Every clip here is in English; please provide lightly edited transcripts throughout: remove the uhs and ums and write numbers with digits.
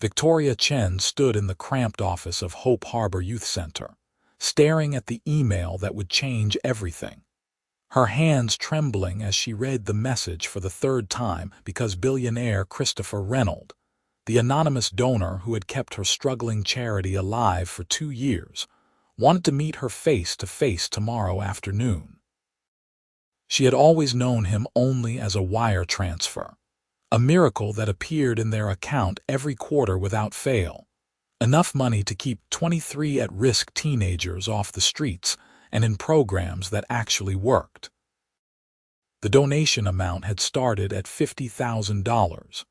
Victoria Chen stood in the cramped office of Hope Harbor Youth Center, staring at the email that would change everything. Her hands trembling as she read the message for the third time because billionaire Christopher Reynolds, the anonymous donor who had kept her struggling charity alive for 2 years, wanted to meet her face to face tomorrow afternoon. She had always known him only as a wire transfer, a miracle that appeared in their account every quarter without fail, enough money to keep 23 at-risk teenagers off the streets and in programs that actually worked. The donation amount had started at $50,000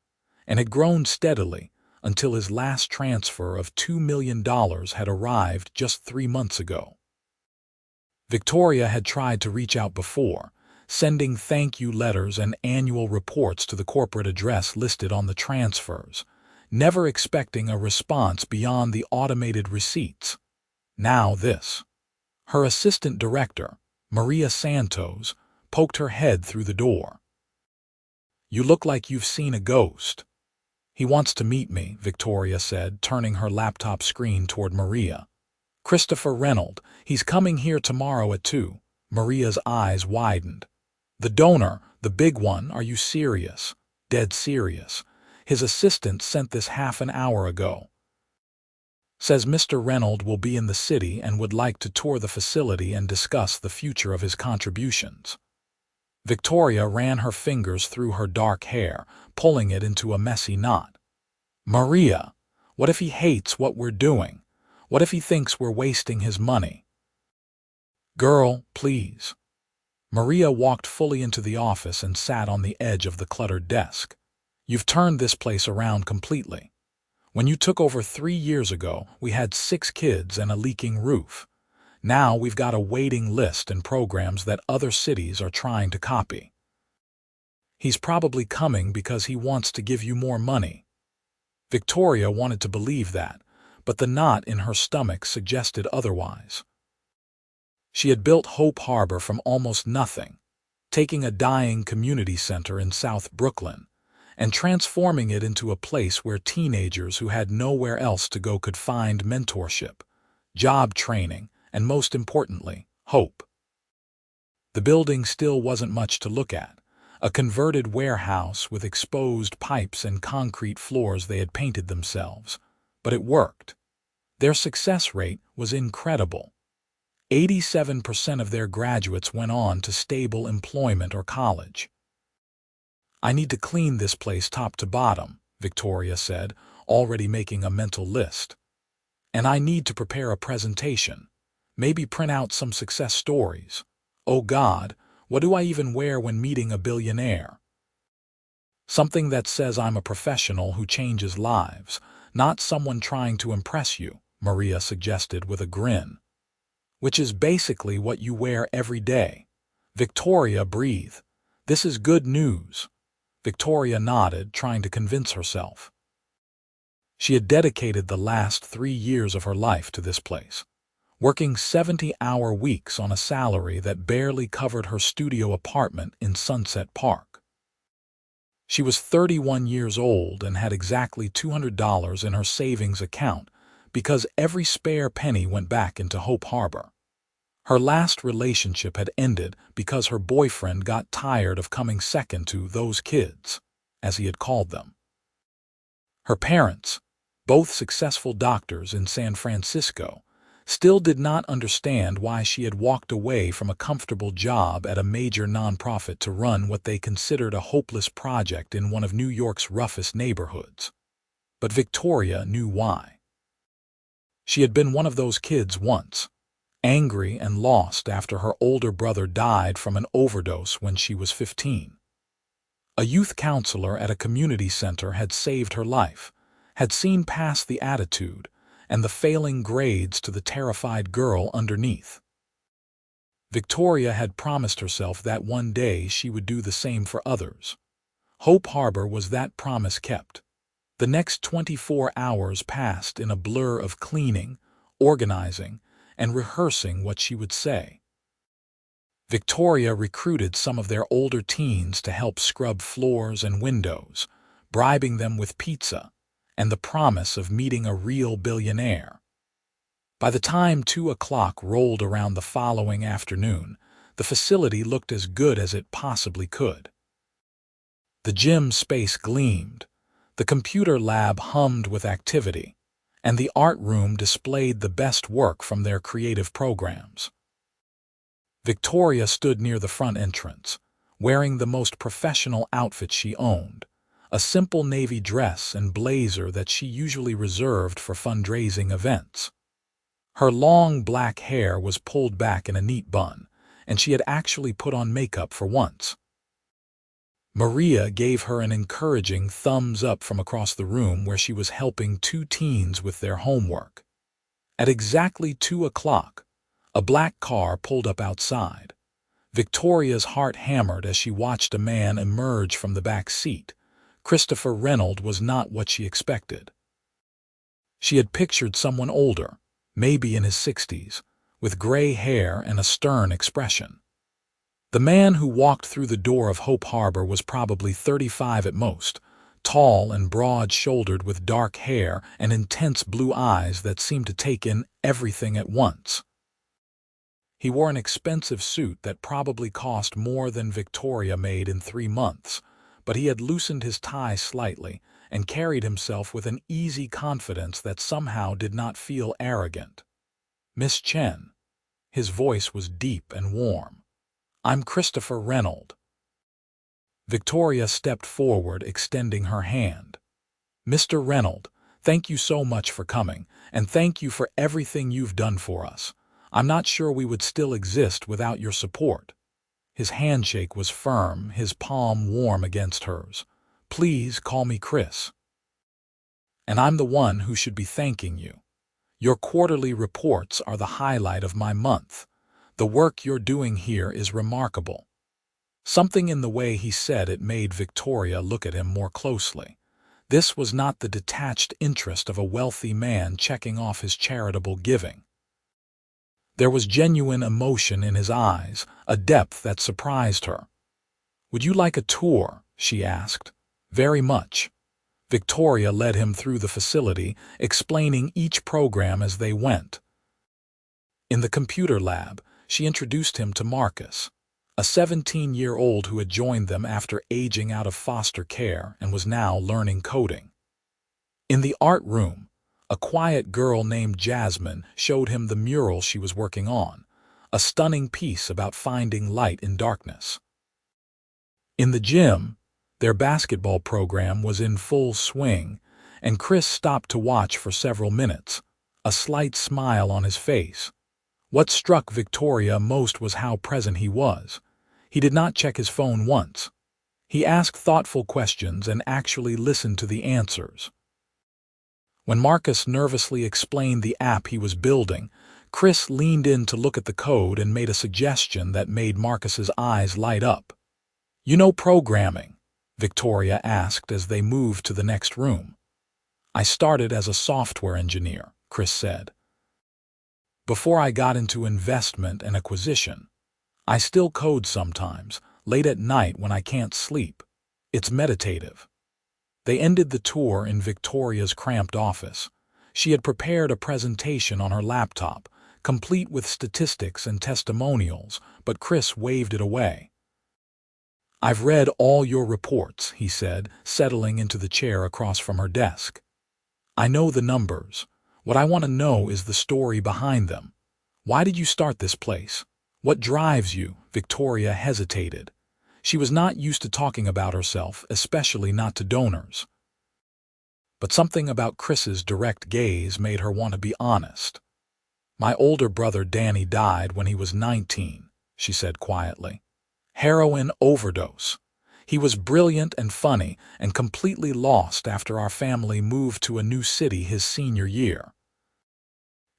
and had grown steadily until his last transfer of $2 million had arrived just 3 months ago. Victoria had tried to reach out before, sending thank-you letters and annual reports to the corporate address listed on the transfers, never expecting a response beyond the automated receipts. Now this. Her assistant director, Maria Santos, poked her head through the door. "You look like you've seen a ghost." "He wants to meet me," Victoria said, turning her laptop screen toward Maria. "Christopher Reynolds, he's coming here tomorrow at 2. Maria's eyes widened. "The donor, the big one, are you serious?" "Dead serious. His assistant sent this half an hour ago. Says Mr. Reynolds will be in the city and would like to tour the facility and discuss the future of his contributions." Victoria ran her fingers through her dark hair, pulling it into a messy knot. "Maria, what if he hates what we're doing? What if he thinks we're wasting his money?" "Girl, please." Maria walked fully into the office and sat on the edge of the cluttered desk. "You've turned this place around completely. When you took over 3 years ago, we had 6 kids and a leaking roof. Now we've got a waiting list and programs that other cities are trying to copy. He's probably coming because he wants to give you more money." Victoria wanted to believe that, but the knot in her stomach suggested otherwise. She had built Hope Harbor from almost nothing, taking a dying community center in South Brooklyn and transforming it into a place where teenagers who had nowhere else to go could find mentorship, job training, and most importantly, hope. The building still wasn't much to look at, a converted warehouse with exposed pipes and concrete floors they had painted themselves, but it worked. Their success rate was incredible. 87% of their graduates went on to stable employment or college. "I need to clean this place top to bottom," Victoria said, already making a mental list. "And I need to prepare a presentation, maybe print out some success stories. Oh God, what do I even wear when meeting a billionaire?" "Something that says I'm a professional who changes lives, not someone trying to impress you," Maria suggested with a grin. "Which is basically what you wear every day." Victoria breathed. "This is good news." Victoria nodded, trying to convince herself. She had dedicated the last 3 years of her life to this place, working 70-hour weeks on a salary that barely covered her studio apartment in Sunset Park. She was 31 years old and had exactly $200 in her savings account because every spare penny went back into Hope Harbor. Her last relationship had ended because her boyfriend got tired of coming second to those kids, as he had called them. Her parents, both successful doctors in San Francisco, still did not understand why she had walked away from a comfortable job at a major nonprofit to run what they considered a hopeless project in one of New York's roughest neighborhoods. But Victoria knew why. She had been one of those kids once, angry and lost after her older brother died from an overdose when she was 15. A youth counselor at a community center had saved her life, had seen past the attitude and the failing grades to the terrified girl underneath. Victoria had promised herself that one day she would do the same for others. Hope Harbor was that promise kept. The next 24 hours passed in a blur of cleaning, organizing, and rehearsing what she would say. Victoria recruited some of their older teens to help scrub floors and windows, bribing them with pizza, and the promise of meeting a real billionaire. By the time 2 o'clock rolled around the following afternoon, the facility looked as good as it possibly could. The gym space gleamed, the computer lab hummed with activity, and the art room displayed the best work from their creative programs. Victoria stood near the front entrance, wearing the most professional outfit she owned, a simple navy dress and blazer that she usually reserved for fundraising events. Her long black hair was pulled back in a neat bun, and she had actually put on makeup for once. Maria gave her an encouraging thumbs up from across the room where she was helping two teens with their homework. At exactly 2 o'clock, a black car pulled up outside. Victoria's heart hammered as she watched a man emerge from the back seat. Christopher Reynolds was not what she expected. She had pictured someone older, maybe in his 60s, with gray hair and a stern expression. The man who walked through the door of Hope Harbor was probably 35 at most, tall and broad-shouldered with dark hair and intense blue eyes that seemed to take in everything at once. He wore an expensive suit that probably cost more than Victoria made in 3 months, but he had loosened his tie slightly and carried himself with an easy confidence that somehow did not feel arrogant. "Miss Chen." His voice was deep and warm. "I'm Christopher Reynolds." Victoria stepped forward, extending her hand. "Mr. Reynolds, thank you so much for coming, and thank you for everything you've done for us. I'm not sure we would still exist without your support." His handshake was firm, his palm warm against hers. "Please call me Chris. And I'm the one who should be thanking you. Your quarterly reports are the highlight of my month. The work you're doing here is remarkable." Something in the way he said it made Victoria look at him more closely. This was not the detached interest of a wealthy man checking off his charitable giving. There was genuine emotion in his eyes, a depth that surprised her. "Would you like a tour?" she asked. "Very much." Victoria led him through the facility, explaining each program as they went. In the computer lab, she introduced him to Marcus, a 17-year-old who had joined them after aging out of foster care and was now learning coding. In the art room, a quiet girl named Jasmine showed him the mural she was working on, a stunning piece about finding light in darkness. In the gym, their basketball program was in full swing, and Chris stopped to watch for several minutes, a slight smile on his face. What struck Victoria most was how present he was. He did not check his phone once. He asked thoughtful questions and actually listened to the answers. When Marcus nervously explained the app he was building, Chris leaned in to look at the code and made a suggestion that made Marcus's eyes light up. "You know programming?" Victoria asked as they moved to the next room. "I started as a software engineer," Chris said. "Before I got into investment and acquisition. I still code sometimes, late at night when I can't sleep. It's meditative." They ended the tour in Victoria's cramped office. She had prepared a presentation on her laptop, complete with statistics and testimonials, but Chris waved it away. "I've read all your reports," he said, settling into the chair across from her desk. "I know the numbers. What I want to know is the story behind them. Why did you start this place? What drives you?" Victoria hesitated. She was not used to talking about herself, especially not to donors. But something about Chris's direct gaze made her want to be honest. "My older brother Danny died when he was 19, she said quietly. "Heroin overdose. He was brilliant and funny and completely lost after our family moved to a new city his senior year.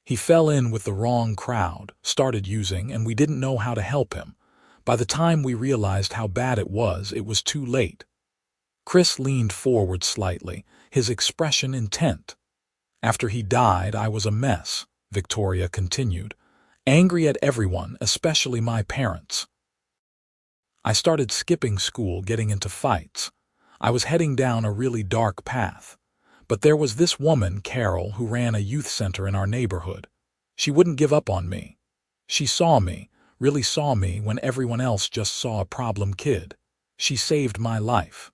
He fell in with the wrong crowd, started using, and we didn't know how to help him. By the time we realized how bad it was too late." Chris leaned forward slightly, his expression intent. "After he died, I was a mess," Victoria continued, "angry at everyone, especially my parents. I started skipping school, getting into fights. I was heading down a really dark path. But there was this woman, Carol, who ran a youth center in our neighborhood. She wouldn't give up on me. She saw me, really saw me when everyone else just saw a problem kid. She saved my life.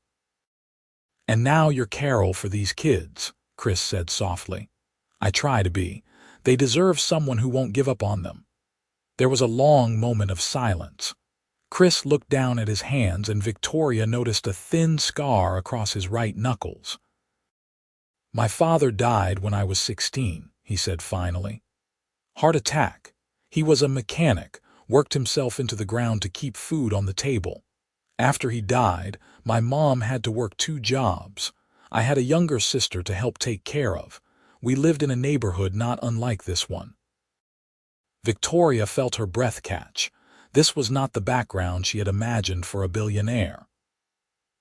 And now you're Carol for these kids, Chris said softly. I try to be. They deserve someone who won't give up on them. There was a long moment of silence. Chris looked down at his hands and Victoria noticed a thin scar across his right knuckles. My father died when I was 16, he said finally. Heart attack. He was a mechanic, worked himself into the ground to keep food on the table. After he died, my mom had to work 2 jobs. I had a younger sister to help take care of. We lived in a neighborhood not unlike this one. Victoria felt her breath catch. This was not the background she had imagined for a billionaire.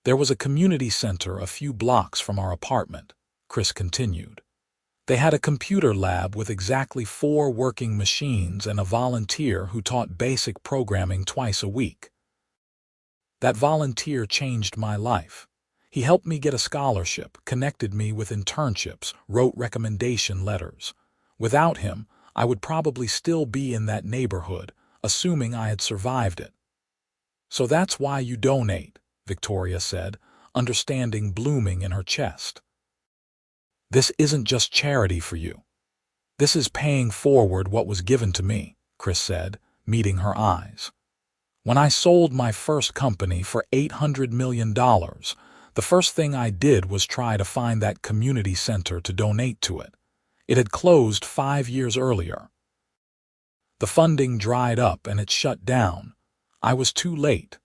There was a community center a few blocks from our apartment, Chris continued. They had a computer lab with exactly 4 working machines and a volunteer who taught basic programming twice a week. That volunteer changed my life. He helped me get a scholarship, connected me with internships, wrote recommendation letters. Without him, I would probably still be in that neighborhood, assuming I had survived it. So that's why you donate, Victoria said, understanding blooming in her chest. This isn't just charity for you. This is paying forward what was given to me, Chris said, meeting her eyes. When I sold my first company for $800 million, the first thing I did was try to find that community center to donate to it. It had closed 5 years earlier. The funding dried up and it shut down. I was too late.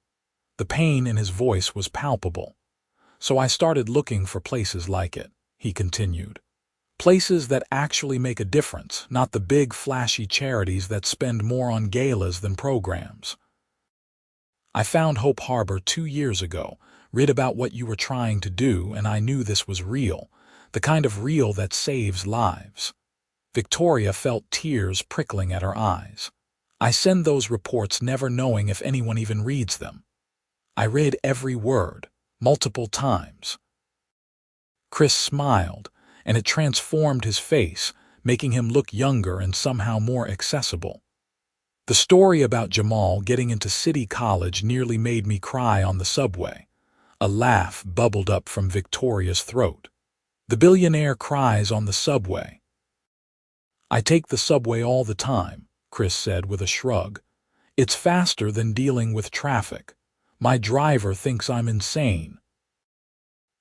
The pain in his voice was palpable. So I started looking for places like it, he continued. Places that actually make a difference, not the big flashy charities that spend more on galas than programs. I found Hope Harbor 2 years ago, read about what you were trying to do, and I knew this was real, the kind of real that saves lives. Victoria felt tears prickling at her eyes. I send those reports never knowing if anyone even reads them. I read every word, multiple times. Chris smiled, and it transformed his face, making him look younger and somehow more accessible. The story about Jamal getting into City College nearly made me cry on the subway. A laugh bubbled up from Victoria's throat. The billionaire cries on the subway. I take the subway all the time, Chris said with a shrug. It's faster than dealing with traffic. My driver thinks I'm insane.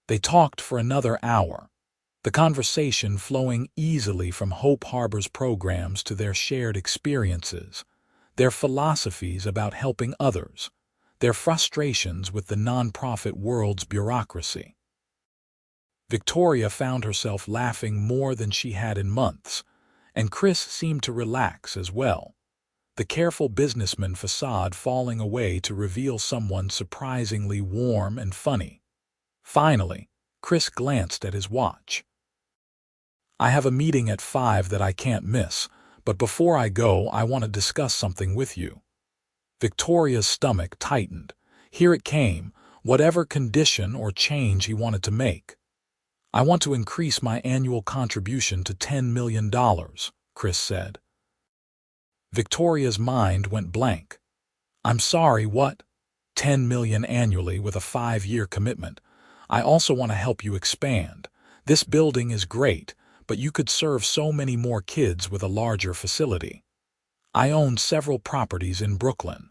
They talked for another hour, the conversation flowing easily from Hope Harbor's programs to their shared experiences, their philosophies about helping others, their frustrations with the nonprofit world's bureaucracy. Victoria found herself laughing more than she had in months, and Chris seemed to relax as well, the careful businessman facade falling away to reveal someone surprisingly warm and funny. Finally, Chris glanced at his watch. I have a meeting at 5 that I can't miss, but before I go, I want to discuss something with you. Victoria's stomach tightened. Here it came, whatever condition or change he wanted to make. I want to increase my annual contribution to $10 million, Chris said. Victoria's mind went blank. I'm sorry, what? $10 million annually with a 5-year commitment. I also want to help you expand. This building is great, but you could serve so many more kids with a larger facility. I own several properties in Brooklyn.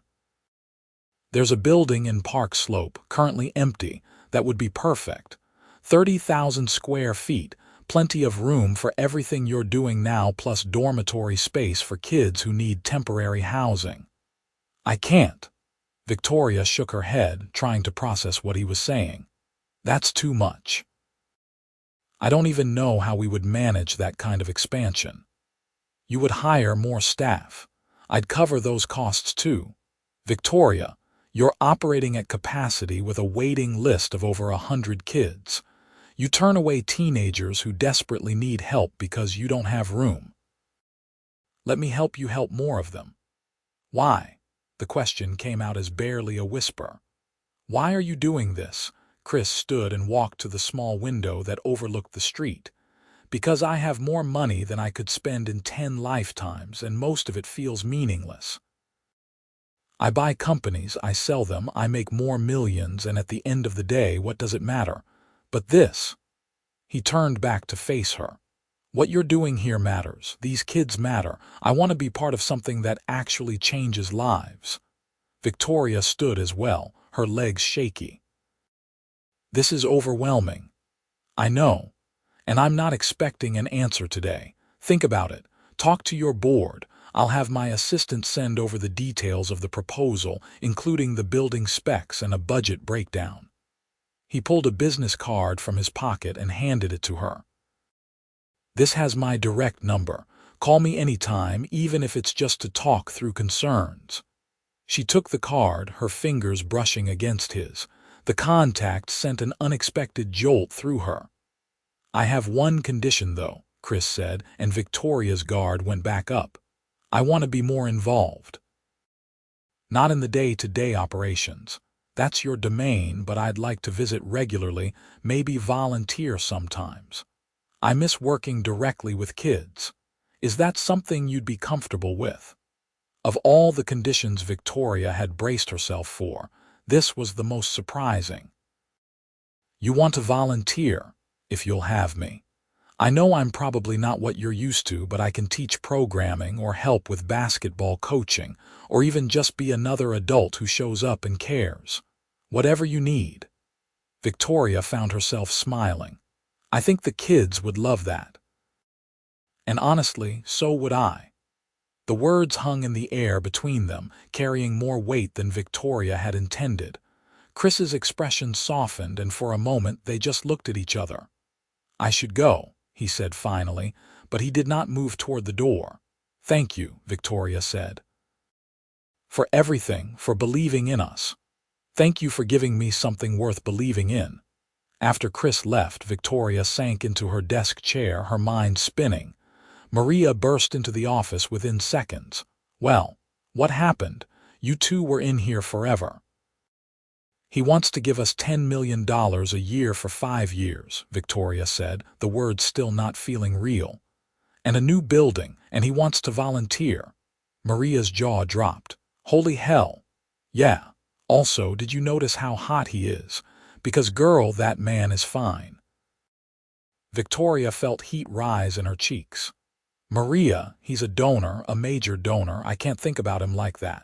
There's a building in Park Slope, currently empty, that would be perfect. 30,000 square feet, plenty of room for everything you're doing now, plus dormitory space for kids who need temporary housing. I can't. Victoria shook her head, trying to process what he was saying. That's too much. I don't even know how we would manage that kind of expansion. You would hire more staff. I'd cover those costs too. Victoria, you're operating at capacity with a waiting list of over 100 kids. You turn away teenagers who desperately need help because you don't have room. Let me help you help more of them. Why? The question came out as barely a whisper. Why are you doing this? Chris stood and walked to the small window that overlooked the street. Because I have more money than I could spend in 10 lifetimes, and most of it feels meaningless. I buy companies, I sell them, I make more millions, and at the end of the day, what does it matter? But this. He turned back to face her. What you're doing here matters. These kids matter. I want to be part of something that actually changes lives. Victoria stood as well, her legs shaky. This is overwhelming. I know. And I'm not expecting an answer today. Think about it. Talk to your board. I'll have my assistant send over the details of the proposal, including the building specs and a budget breakdown. He pulled a business card from his pocket and handed it to her. This has my direct number. Call me anytime, even if it's just to talk through concerns. She took the card, her fingers brushing against his. The contact sent an unexpected jolt through her. I have one condition, though, Chris said, and Victoria's guard went back up. I want to be more involved. Not in the day-to-day operations. That's your domain, but I'd like to visit regularly, maybe volunteer sometimes. I miss working directly with kids. Is that something you'd be comfortable with? Of all the conditions Victoria had braced herself for, this was the most surprising. You want to volunteer, if you'll have me. I know I'm probably not what you're used to, but I can teach programming or help with basketball coaching, or even just be another adult who shows up and cares. Whatever you need. Victoria found herself smiling. I think the kids would love that. And honestly, so would I. The words hung in the air between them, carrying more weight than Victoria had intended. Chris's expression softened, and for a moment they just looked at each other. I should go, he said finally, but he did not move toward the door. Thank you, Victoria said. For everything, for believing in us. Thank you for giving me something worth believing in. After Chris left, Victoria sank into her desk chair, her mind spinning. Maria burst into the office within seconds. Well, what happened? You two were in here forever. He wants to give us $10 million a year for 5 years, Victoria said, the words still not feeling real. And a new building, and he wants to volunteer. Maria's jaw dropped. Holy hell. Yeah. Also, did you notice how hot he is? Because girl, that man is fine. Victoria felt heat rise in her cheeks. Maria, he's a donor, a major donor. I can't think about him like that.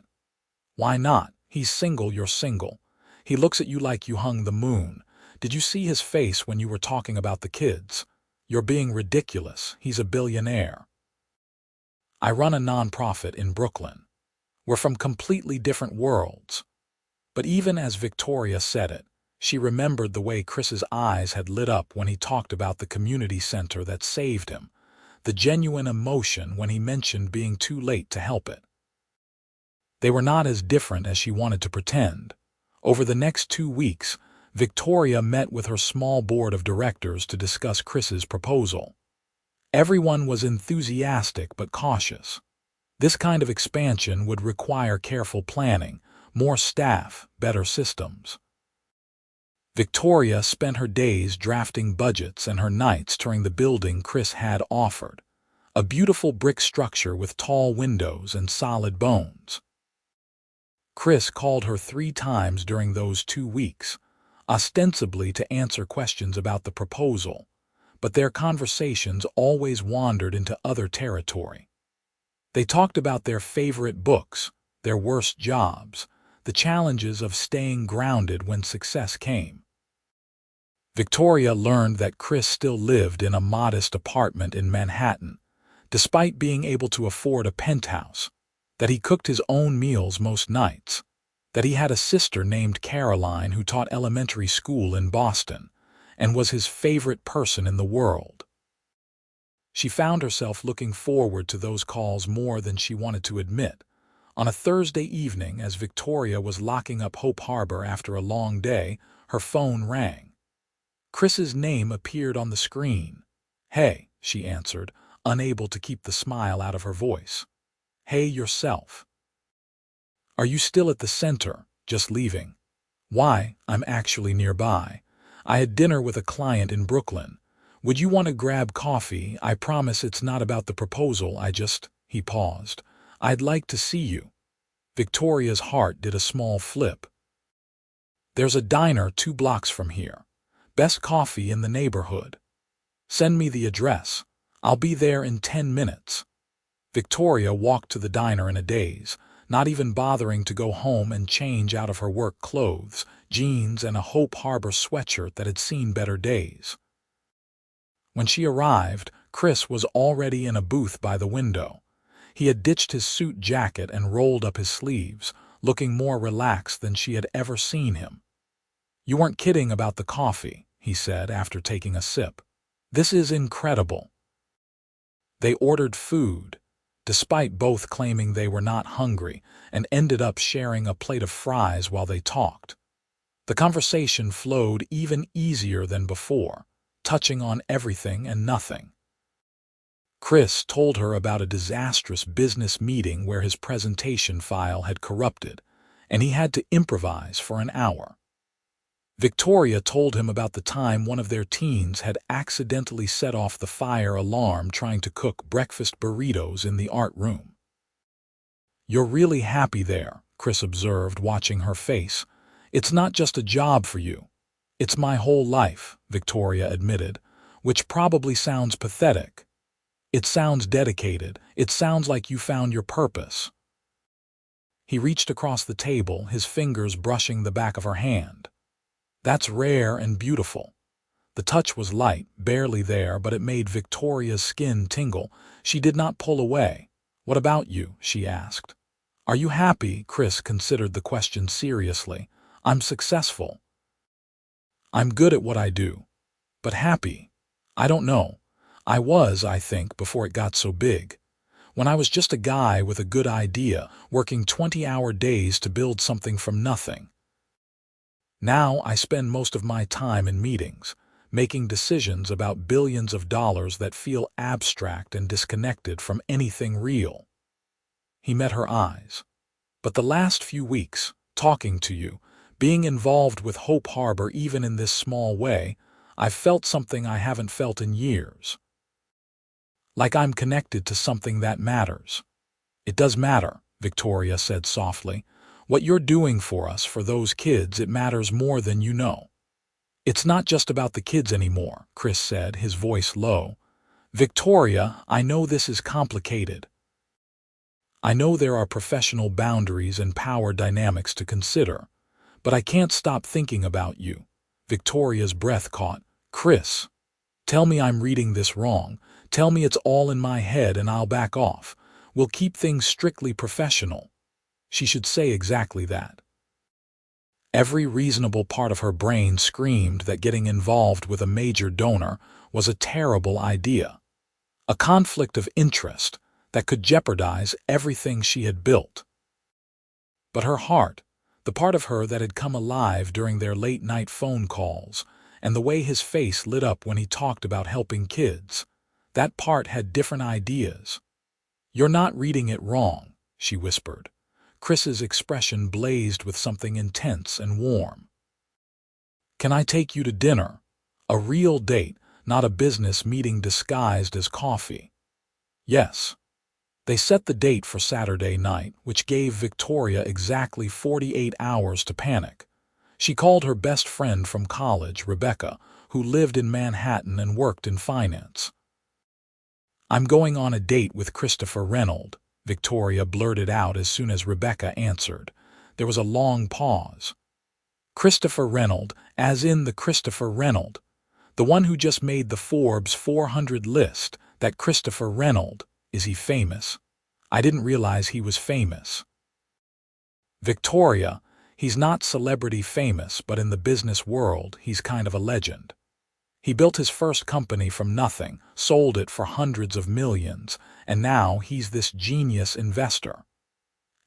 Why not? He's single, you're single. He looks at you like you hung the moon. Did you see his face when you were talking about the kids? You're being ridiculous. He's a billionaire. I run a nonprofit in Brooklyn. We're from completely different worlds. But even as Victoria said it, she remembered the way Chris's eyes had lit up when he talked about the community center that saved him, the genuine emotion when he mentioned being too late to help it. They were not as different as she wanted to pretend. Over the next 2 weeks, Victoria met with her small board of directors to discuss Chris's proposal. Everyone was enthusiastic but cautious. This kind of expansion would require careful planning, more staff, better systems. Victoria spent her days drafting budgets and her nights touring the building Chris had offered, a beautiful brick structure with tall windows and solid bones. Chris called her 3 times during those 2 weeks, ostensibly to answer questions about the proposal, but their conversations always wandered into other territory. They talked about their favorite books, their worst jobs, the challenges of staying grounded when success came. Victoria learned that Chris still lived in a modest apartment in Manhattan, despite being able to afford a penthouse, that he cooked his own meals most nights, that he had a sister named Caroline who taught elementary school in Boston and was his favorite person in the world. She found herself looking forward to those calls more than she wanted to admit. On a Thursday evening, as Victoria was locking up Hope Harbor after a long day, her phone rang. Chris's name appeared on the screen. "Hey," she answered, unable to keep the smile out of her voice. "Hey, yourself. Are you still at the center, just leaving?" "Why, I'm actually nearby. I had dinner with a client in Brooklyn. Would you want to grab coffee? I promise it's not about the proposal, He paused. I'd like to see you. Victoria's heart did a small flip. There's a diner 2 blocks from here. Best coffee in the neighborhood. Send me the address. I'll be there in 10 minutes. Victoria walked to the diner in a daze, not even bothering to go home and change out of her work clothes, jeans and a Hope Harbor sweatshirt that had seen better days. When she arrived, Chris was already in a booth by the window. He had ditched his suit jacket and rolled up his sleeves, looking more relaxed than she had ever seen him. "You weren't kidding about the coffee," he said after taking a sip. "This is incredible." They ordered food, despite both claiming they were not hungry, and ended up sharing a plate of fries while they talked. The conversation flowed even easier than before, touching on everything and nothing. Chris told her about a disastrous business meeting where his presentation file had corrupted, and he had to improvise for an hour. Victoria told him about the time one of their teens had accidentally set off the fire alarm trying to cook breakfast burritos in the art room. "You're really happy there," Chris observed, watching her face. "It's not just a job for you. It's my whole life," Victoria admitted, which probably sounds pathetic. "It sounds dedicated. It sounds like you found your purpose." He reached across the table, his fingers brushing the back of her hand. "That's rare and beautiful." The touch was light, barely there, but it made Victoria's skin tingle. She did not pull away. "What about you?" she asked. "Are you happy?" Chris considered the question seriously. "I'm successful. I'm good at what I do. But happy? I don't know. I think, before it got so big. When I was just a guy with a good idea, working 20-hour days to build something from nothing. Now I spend most of my time in meetings, making decisions about billions of dollars that feel abstract and disconnected from anything real." He met her eyes. "But the last few weeks, talking to you, being involved with Hope Harbor even in this small way, I've felt something I haven't felt in years. Like I'm connected to something that matters." "It does matter," Victoria said softly. "What you're doing for us, for those kids, it matters more than you know." "It's not just about the kids anymore," Chris said, his voice low. "Victoria, I know this is complicated. I know there are professional boundaries and power dynamics to consider, but I can't stop thinking about you." Victoria's breath caught. "Chris, tell me I'm reading this wrong. Tell me it's all in my head and I'll back off. We'll keep things strictly professional." She should say exactly that. Every reasonable part of her brain screamed that getting involved with a major donor was a terrible idea, a conflict of interest that could jeopardize everything she had built. But her heart, the part of her that had come alive during their late-night phone calls, and the way his face lit up when he talked about helping kids, that part had different ideas. "You're not reading it wrong," she whispered. Chris's expression blazed with something intense and warm. "Can I take you to dinner? A real date, not a business meeting disguised as coffee." "Yes." They set the date for Saturday night, which gave Victoria exactly 48 hours to panic. She called her best friend from college, Rebecca, who lived in Manhattan and worked in finance. "I'm going on a date with Christopher Reynolds," Victoria blurted out as soon as Rebecca answered. There was a long pause. "Christopher Reynolds, as in the Christopher Reynolds, the one who just made the Forbes 400 list, that Christopher Reynolds, is he famous? I didn't realize he was famous." "Victoria, he's not celebrity famous, but in the business world, he's kind of a legend. He built his first company from nothing, sold it for hundreds of millions, and now he's this genius investor.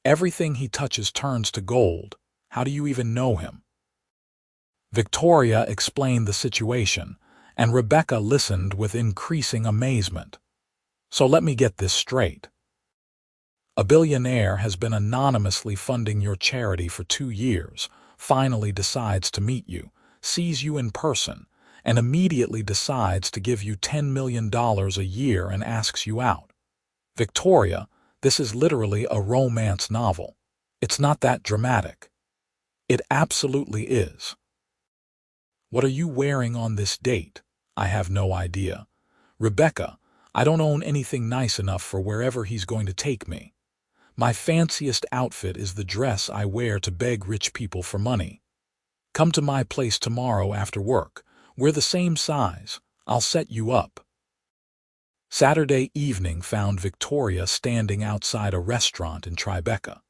Everything he touches turns to gold. How do you even know him?" Victoria explained the situation, and Rebecca listened with increasing amazement. "So let me get this straight. A billionaire has been anonymously funding your charity for 2 years, finally decides to meet you, sees you in person, and immediately decides to give you $10 million a year and asks you out. Victoria, this is literally a romance novel. It's not that dramatic. It absolutely is. What are you wearing on this date? I have no idea. Rebecca, I don't own anything nice enough for wherever he's going to take me. My fanciest outfit is the dress I wear to beg rich people for money. Come to my place tomorrow after work. We're the same size. I'll set you up. Saturday evening found Victoria standing outside a restaurant in Tribeca,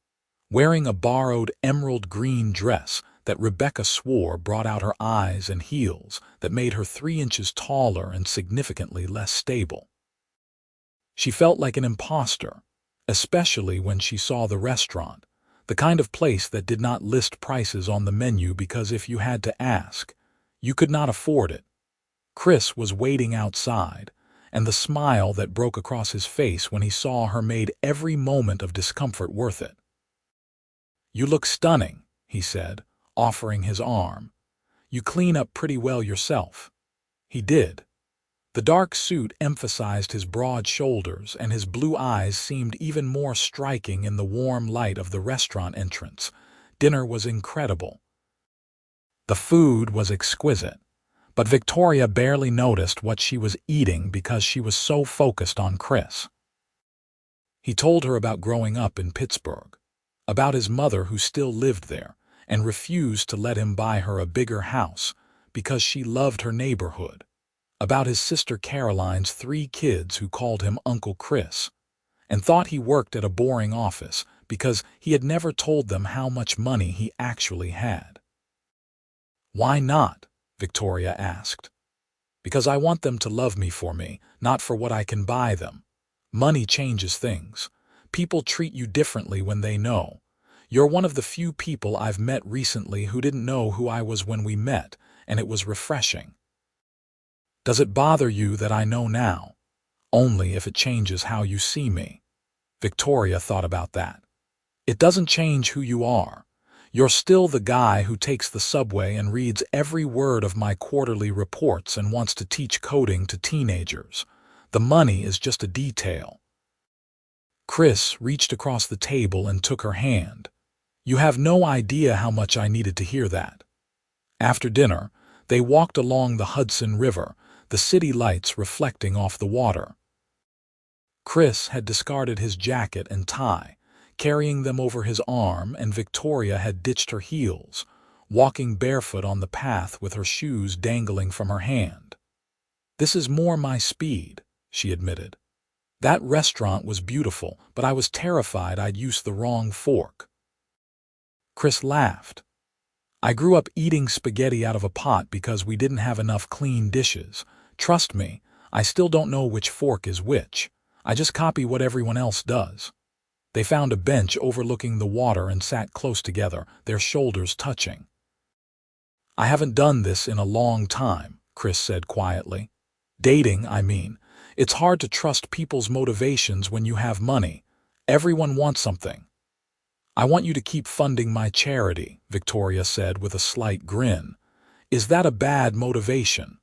wearing a borrowed emerald green dress that Rebecca swore brought out her eyes and heels that made her 3 inches taller and significantly less stable. She felt like an imposter, especially when she saw the restaurant, the kind of place that did not list prices on the menu because if you had to ask, you could not afford it. Chris was waiting outside, and the smile that broke across his face when he saw her made every moment of discomfort worth it. "You look stunning," he said, offering his arm. "You clean up pretty well yourself." He did. The dark suit emphasized his broad shoulders, and his blue eyes seemed even more striking in the warm light of the restaurant entrance. Dinner was incredible. The food was exquisite, but Victoria barely noticed what she was eating because she was so focused on Chris. He told her about growing up in Pittsburgh, about his mother who still lived there and refused to let him buy her a bigger house because she loved her neighborhood, about his sister Caroline's 3 kids who called him Uncle Chris, and thought he worked at a boring office because he had never told them how much money he actually had. "Why not?" Victoria asked. "Because I want them to love me for me, not for what I can buy them. Money changes things. People treat you differently when they know. You're one of the few people I've met recently who didn't know who I was when we met, and it was refreshing." "Does it bother you that I know now?" "Only if it changes how you see me." Victoria thought about that. "It doesn't change who you are. You're still the guy who takes the subway and reads every word of my quarterly reports and wants to teach coding to teenagers. The money is just a detail." Chris reached across the table and took her hand. "You have no idea how much I needed to hear that." After dinner, they walked along the Hudson River, the city lights reflecting off the water. Chris had discarded his jacket and tie, carrying them over his arm, and Victoria had ditched her heels, walking barefoot on the path with her shoes dangling from her hand. "This is more my speed," she admitted. "That restaurant was beautiful, but I was terrified I'd use the wrong fork." Chris laughed. "I grew up eating spaghetti out of a pot because we didn't have enough clean dishes. Trust me, I still don't know which fork is which. I just copy what everyone else does." They found a bench overlooking the water and sat close together, their shoulders touching. "I haven't done this in a long time," Chris said quietly. "Dating, I mean. It's hard to trust people's motivations when you have money. Everyone wants something." "I want you to keep funding my charity," Victoria said with a slight grin. "Is that a bad motivation?"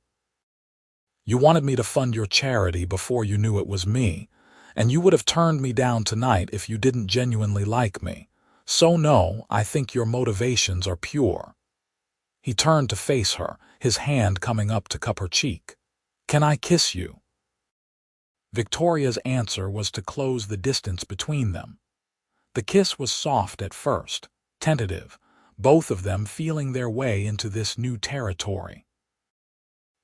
"You wanted me to fund your charity before you knew it was me, and you would have turned me down tonight if you didn't genuinely like me. So no, I think your motivations are pure." He turned to face her, his hand coming up to cup her cheek. "Can I kiss you?" Victoria's answer was to close the distance between them. The kiss was soft at first, tentative, both of them feeling their way into this new territory.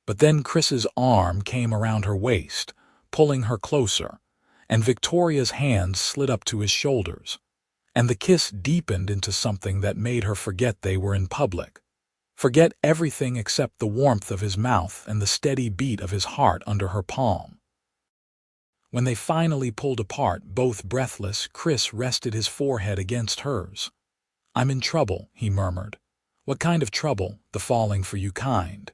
But then Chris's arm came around her waist, pulling her closer, and Victoria's hands slid up to his shoulders, and the kiss deepened into something that made her forget they were in public, forget everything except the warmth of his mouth and the steady beat of his heart under her palm. When they finally pulled apart, both breathless, Chris rested his forehead against hers. "I'm in trouble," he murmured. "What kind of trouble? The falling for you kind."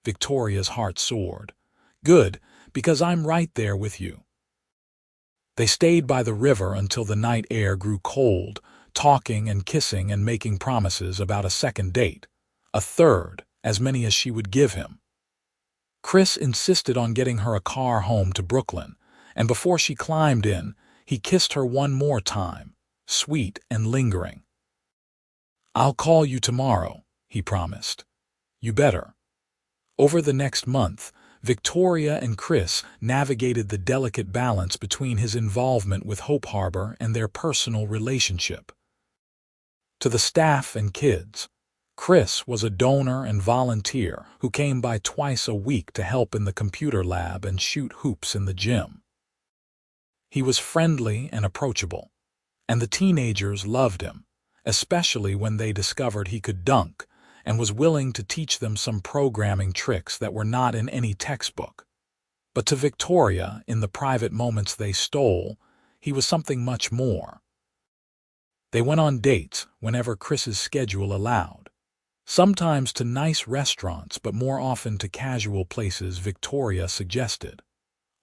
Victoria's heart soared. "Good, because I'm right there with you." They stayed by the river until the night air grew cold, talking and kissing and making promises about a second date, a third, as many as she would give him. Chris insisted on getting her a car home to Brooklyn, and before she climbed in, he kissed her one more time, sweet and lingering. "I'll call you tomorrow," he promised. "You better." Over the next month, Victoria and Chris navigated the delicate balance between his involvement with Hope Harbor and their personal relationship. To the staff and kids, Chris was a donor and volunteer who came by twice a week to help in the computer lab and shoot hoops in the gym. He was friendly and approachable, and the teenagers loved him, especially when they discovered he could dunk and was willing to teach them some programming tricks that were not in any textbook. But to Victoria, in the private moments they stole, he was something much more. They went on dates whenever Chris's schedule allowed, sometimes to nice restaurants but more often to casual places Victoria suggested.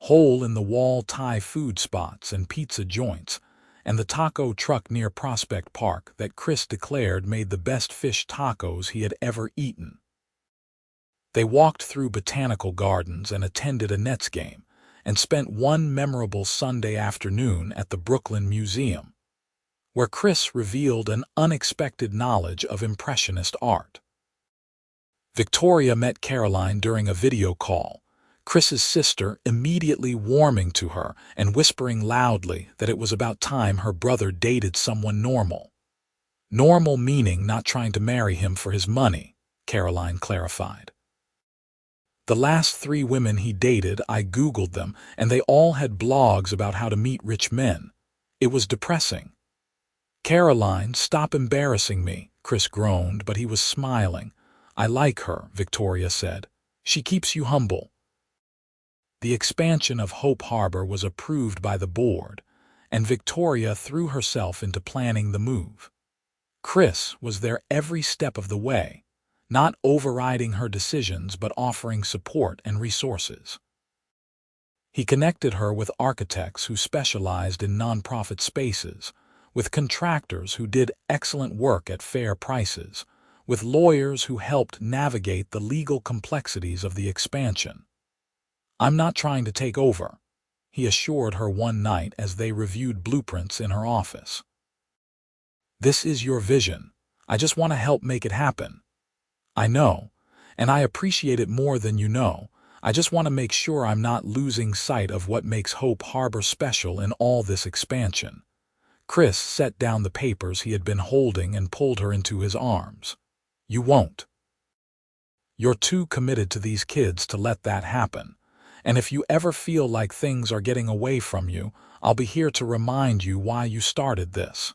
Hole-in-the-wall Thai food spots and pizza joints, and the taco truck near Prospect Park that Chris declared made the best fish tacos he had ever eaten. They walked through botanical gardens and attended a Nets game, and spent one memorable Sunday afternoon at the Brooklyn Museum, where Chris revealed an unexpected knowledge of Impressionist art. Victoria met Caroline during a video call, Chris's sister immediately warming to her and whispering loudly that it was about time her brother dated someone normal. Normal meaning not trying to marry him for his money, Caroline clarified. "The last 3 women he dated, I Googled them, and they all had blogs about how to meet rich men. It was depressing." "Caroline, stop embarrassing me," Chris groaned, but he was smiling. "I like her," Victoria said. "She keeps you humble." The expansion of Hope Harbor was approved by the board, and Victoria threw herself into planning the move. Chris was there every step of the way, not overriding her decisions but offering support and resources. He connected her with architects who specialized in nonprofit spaces, with contractors who did excellent work at fair prices, with lawyers who helped navigate the legal complexities of the expansion. "I'm not trying to take over," he assured her one night as they reviewed blueprints in her office. "This is your vision. I just want to help make it happen." "I know, and I appreciate it more than you know. I just want to make sure I'm not losing sight of what makes Hope Harbor special in all this expansion." Chris set down the papers he had been holding and pulled her into his arms. "You won't. You're too committed to these kids to let that happen. And if you ever feel like things are getting away from you, I'll be here to remind you why you started this."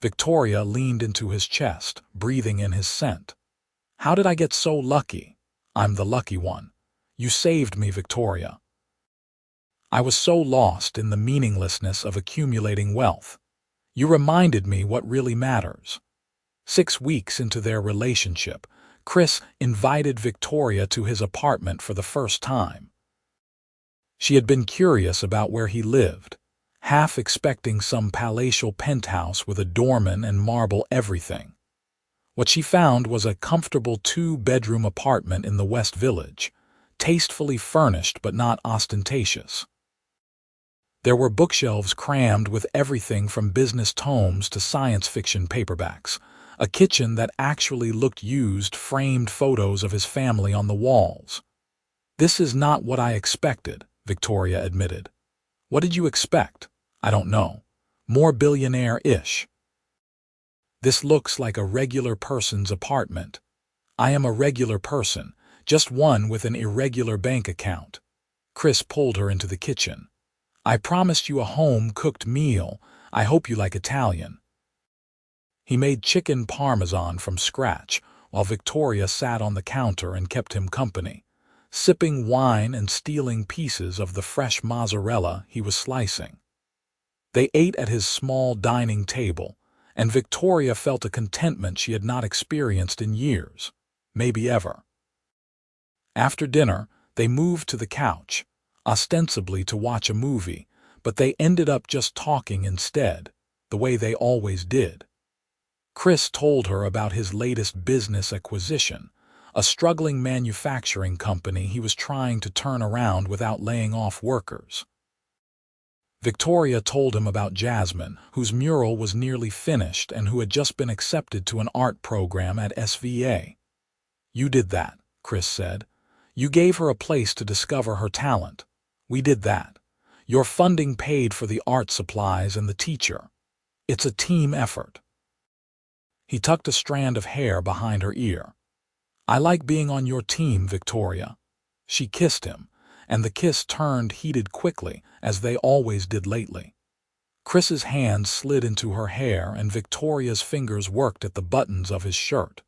Victoria leaned into his chest, breathing in his scent. "How did I get so lucky?" "I'm the lucky one. You saved me, Victoria. I was so lost in the meaninglessness of accumulating wealth. You reminded me what really matters." 6 weeks into their relationship, Chris invited Victoria to his apartment for the first time. She had been curious about where he lived, half expecting some palatial penthouse with a doorman and marble everything. What she found was a comfortable 2-bedroom apartment in the West Village, tastefully furnished but not ostentatious. There were bookshelves crammed with everything from business tomes to science fiction paperbacks, a kitchen that actually looked used, framed photos of his family on the walls. "This is not what I expected," Victoria admitted. "What did you expect?" "I don't know. More billionaire-ish." "This looks like a regular person's apartment." "I am a regular person, just one with an irregular bank account." Chris pulled her into the kitchen. "I promised you a home-cooked meal. I hope you like Italian." He made chicken parmesan from scratch, while Victoria sat on the counter and kept him company, sipping wine and stealing pieces of the fresh mozzarella he was slicing. They ate at his small dining table, and Victoria felt a contentment she had not experienced in years, maybe ever. After dinner, they moved to the couch, ostensibly to watch a movie, but they ended up just talking instead, the way they always did. Chris told her about his latest business acquisition, a struggling manufacturing company he was trying to turn around without laying off workers. Victoria told him about Jasmine, whose mural was nearly finished and who had just been accepted to an art program at SVA. "You did that," Chris said. "You gave her a place to discover her talent. We did that. Your funding paid for the art supplies and the teacher. It's a team effort." He tucked a strand of hair behind her ear. "I like being on your team, Victoria." She kissed him, and the kiss turned heated quickly, as they always did lately. Chris's hand slid into her hair and Victoria's fingers worked at the buttons of his shirt.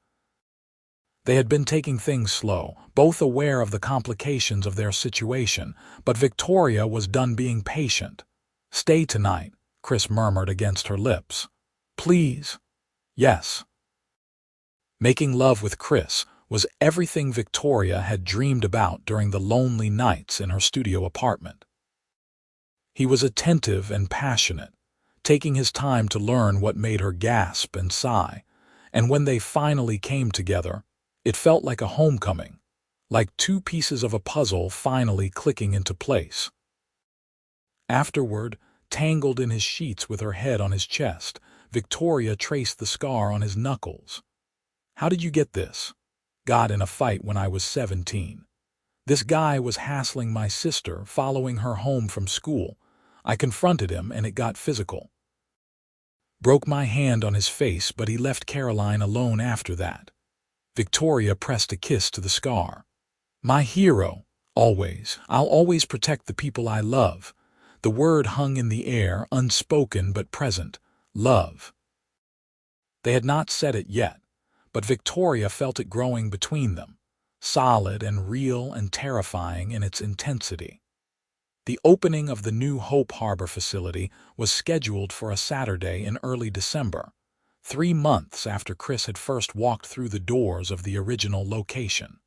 They had been taking things slow, both aware of the complications of their situation, but Victoria was done being patient. "Stay tonight," Chris murmured against her lips. "Please." "Yes." Making love with Chris was everything Victoria had dreamed about during the lonely nights in her studio apartment. He was attentive and passionate, taking his time to learn what made her gasp and sigh, and when they finally came together, it felt like a homecoming, like two pieces of a puzzle finally clicking into place. Afterward, tangled in his sheets with her head on his chest, Victoria traced the scar on his knuckles. "How did you get this?" "Got in a fight when I was 17. This guy was hassling my sister, following her home from school. I confronted him and it got physical. Broke my hand on his face, but he left Caroline alone after that." Victoria pressed a kiss to the scar. "My hero, always. I'll always protect the people I love." The word hung in the air, unspoken but present. Love. They had not said it yet, but Victoria felt it growing between them, solid and real and terrifying in its intensity. The opening of the new Hope Harbor facility was scheduled for a Saturday in early December, 3 months after Chris had first walked through the doors of the original location.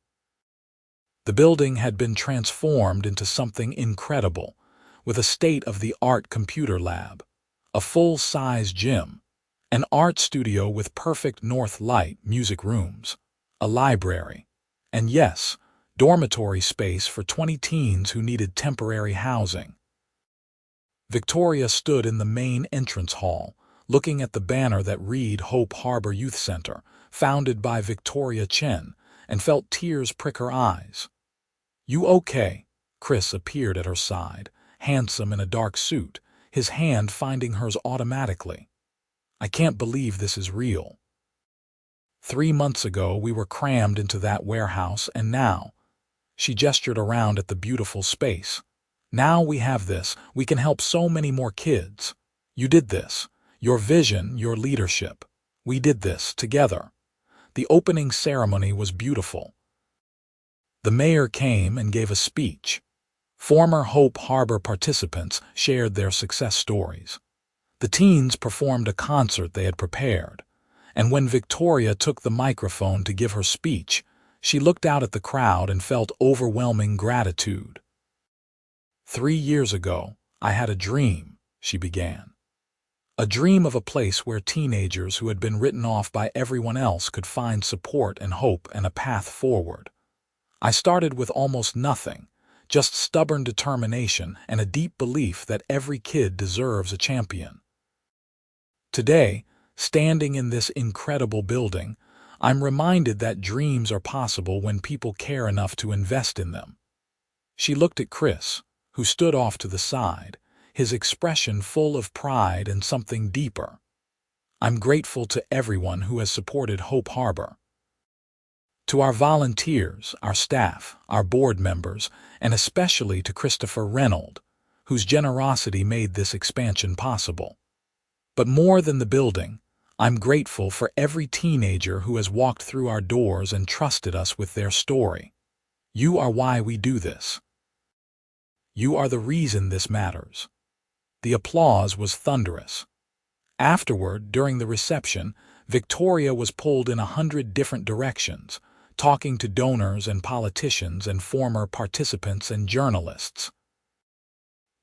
The building had been transformed into something incredible, with a state-of-the-art computer lab, a full-size gym, an art studio with perfect north light music rooms, a library, and yes, dormitory space for 20 teens who needed temporary housing. Victoria stood in the main entrance hall, looking at the banner that read Hope Harbor Youth Center, founded by Victoria Chen, and felt tears prick her eyes. "You okay?" Chris appeared at her side, handsome in a dark suit, his hand finding hers automatically. "I can't believe this is real. 3 months ago we were crammed into that warehouse, and now—" She gestured around at the beautiful space. "Now we have this, we can help so many more kids. You did this. Your vision, your leadership. We did this together." The opening ceremony was beautiful. The mayor came and gave a speech. Former Hope Harbor participants shared their success stories. The teens performed a concert they had prepared, and when Victoria took the microphone to give her speech, she looked out at the crowd and felt overwhelming gratitude. "3 years ago, I had a dream," she began. "A dream of a place where teenagers who had been written off by everyone else could find support and hope and a path forward. I started with almost nothing, just stubborn determination and a deep belief that every kid deserves a champion. Today, standing in this incredible building, I'm reminded that dreams are possible when people care enough to invest in them." She looked at Chris, who stood off to the side, his expression full of pride and something deeper. "I'm grateful to everyone who has supported Hope Harbor. To our volunteers, our staff, our board members, and especially to Christopher Reynolds, whose generosity made this expansion possible. But more than the building, I'm grateful for every teenager who has walked through our doors and trusted us with their story. You are why we do this. You are the reason this matters." The applause was thunderous. Afterward, during the reception, Victoria was pulled in 100 different directions, talking to donors and politicians and former participants and journalists.